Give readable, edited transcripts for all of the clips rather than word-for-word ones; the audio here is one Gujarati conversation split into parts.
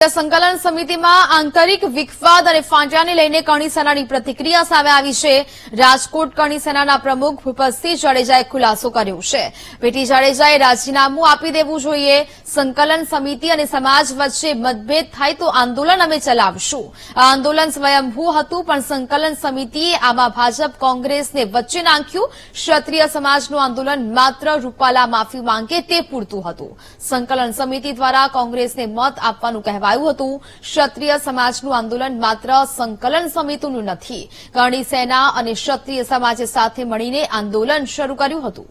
સંકલન સમિતિમાં આંતરિક વિખવાદ અને ફાંટ્યાને લઈને કરણી સેનાની પ્રતિક્રિયા સામે આવી છે। રાજકોટ કરણી સેનાના પ્રમુખ ભૂપતસિંહ જાડેજાએ ખુલાસો કર્યો છે। પીટી જાડેજાએ રાજીનામું આપી દેવું જોઈએ। સંકલન સમિતિ અને સમાજ વચ્ચે મતભેદ થાય તો આંદોલન અમે ચલાવશું। આ આંદોલન સ્વયંભૂ હતું, પણ સંકલન સમિતિએ આમાં ભાજપ કોંગ્રેસને વચ્ચે નાખ્યું। ક્ષત્રિય સમાજનું આંદોલન માત્ર રૂપાલા માફી માંગે તે પૂરતું હતું। સંકલન સમિતિ દ્વારા કોંગ્રેસને મત આપવાનું કહેવાયું હતું। ક્ષત્રિય સમાજનું આંદોલન માત્ર સંકલન સમિતિનું નથી। કરણી સેના અને ક્ષત્રિય સમાજે સાથે મળીને આંદોલન શરૂ કર્યું હતું।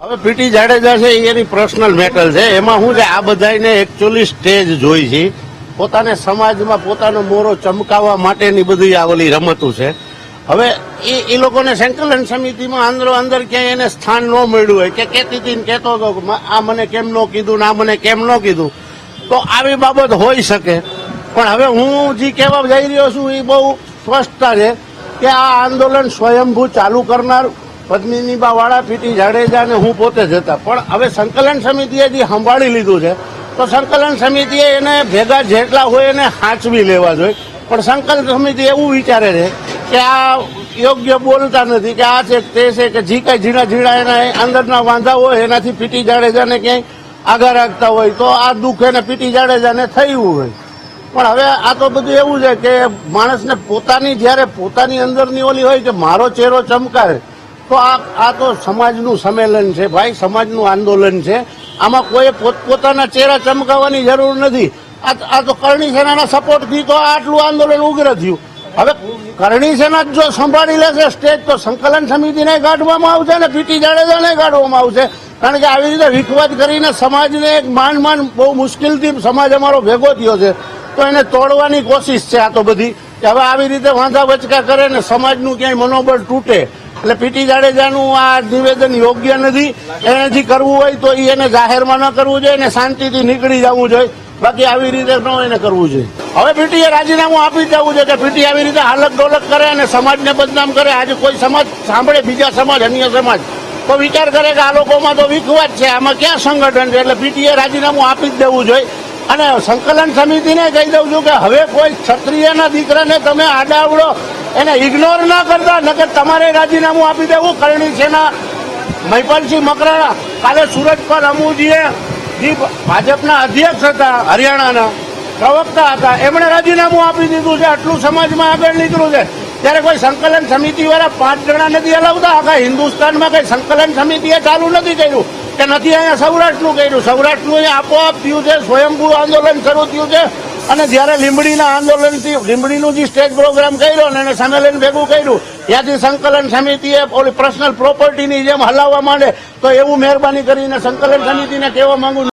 હવે પીટી જાડેજા છે એની પર્સનલ મેટર છે, એમાં શું છે, આ બધાને એકચ્યુઅલી સ્ટેજ જોઈ છે, પોતાને સમાજમાં પોતાનો મોરો ચમકાવવા માટેની બધી આ ઓલી રમતું છે। હવે એ લોકોને સંકલન સમિતિમાં અંદરો અંદર ક્યાંય એને સ્થાન ન મળ્યું હોય કે કહેતી હતી ને કહેતો હતો આ મને કેમ ન કીધું ને આ મને કેમ ન કીધું, તો આવી બાબત હોઈ શકે। પણ હવે હું જે કહેવા જઈ રહ્યો છું એ બહુ સ્પષ્ટતા છે કે આ આંદોલન સ્વયંભૂ ચાલુ કરનાર પદ્મિનીબા વાળા પીટી જાડેજા ને હું પોતે જ હતા। પણ હવે સંકલન સમિતિએ જે સંભાળી લીધું છે તો સંકલન સમિતિએ એને ભેગા જેટલા હોય એને સાચવી લેવા જોઈએ। પણ સંકલન સમિતિ એવું વિચારે છે કે આ યોગ્ય બોલતા નથી, કે આ છે તે છે, કે જે કઈ ઝીણા ઝીણા એના અંદરના વાંધા હોય એનાથી પીટી જાડેજાને ક્યાંય આગળ રાખતા હોય તો આ દુઃખ એને પીટી જાડેજાને થયું હોય। પણ હવે આ તો બધું એવું છે કે માણસને પોતાની જયારે પોતાની અંદરની ઓલી હોય કે મારો ચહેરો ચમકાવે, તો આ તો સમાજનું સંમેલન છે ભાઈ, સમાજનું આંદોલન છે। આમાં કોઈ પોતપોતાના ચહેરા ચમકાવવાની જરૂર નથી। આ તો કરણી સેનાના સપોર્ટથી તો આટલું આંદોલન ઉગ્ર થયું। હવે કરણી સેના જો સંભાળી લેશે સ્ટેજ તો સંકલન સમિતિને કાઢવામાં આવશે ને પીટી જાડેજાને કાઢવામાં આવશે। કારણ કે આવી રીતે વિખવાદ કરીને સમાજને માંડ બહુ મુશ્કેલથી સમાજ અમારો ભેગો થયો છે, તો એને તોડવાની કોશિશ છે આ તો બધી, કે હવે આવી રીતે વાંધા વચકા કરે ને સમાજનું ક્યાંય મનોબળ તૂટે। એટલે પીટી જાડેજાનું આ નિવેદન યોગ્ય નથી। એને જે કરવું હોય તો એને જાહેરમાં ન કરવું જોઈએ, એને શાંતિથી નીકળી જવું જોઈએ, બાકી આવી રીતે ન એને કરવું જોઈએ। હવે પીટીએ રાજીનામું આપી દેવું છે કે પીટી આવી રીતે હાલક ડોલક કરે અને સમાજને બદનામ કરે। આજે કોઈ સમાજ સાંભળે, બીજા સમાજ, અન્ય સમાજ, તો વિચાર કરે કે આ લોકોમાં તો વિખવાદ છે, આમાં ક્યાં સંગઠન છે। એટલે પીટીએ રાજીનામું આપી જ દેવું જોઈએ। અને સંકલન સમિતિને કહી દઉં છું કે હવે કોઈ ક્ષત્રિયના દીકરાને તમે આડાવડો એને ઇગ્નોર ના કરતા, નકર તમારે રાજીનામું આપી દેવું। કરણી સેના મહિપાલસિંહ મકરાણા કાલે સુરત પર અમુજીએ જે ભાજપના અધ્યક્ષ હતા, હરિયાણાના પ્રવક્તા હતા, એમણે રાજીનામું આપી દીધું છે। આટલું સમાજમાં આગળ નીકળ્યું છે, ત્યારે કોઈ સંકલન સમિતિ વાળા 5 જણા નથી હલાવતા। આખા હિન્દુસ્તાનમાં કઈ સંકલન સમિતિએ ચાલુ નથી કર્યું કે નથી અહીંયા સૌરાષ્ટ્રનું કર્યું। સૌરાષ્ટ્રનું અહીંયા આપોઆપ થયું છે, સ્વયંભૂ આંદોલન શરૂ થયું છે। અને જયારે લીંબડીના આંદોલનથી લીંબડીનું જે સ્ટેજ પ્રોગ્રામ કર્યો ને એને સંમેલન ભેગું કર્યું, ત્યાંથી સંકલન સમિતિએ ઓલી પર્સનલ પ્રોપર્ટીની જેમ હલાવવા માંડે, તો એવું મહેરબાની કરીને સંકલન સમિતિને કહેવા માંગુ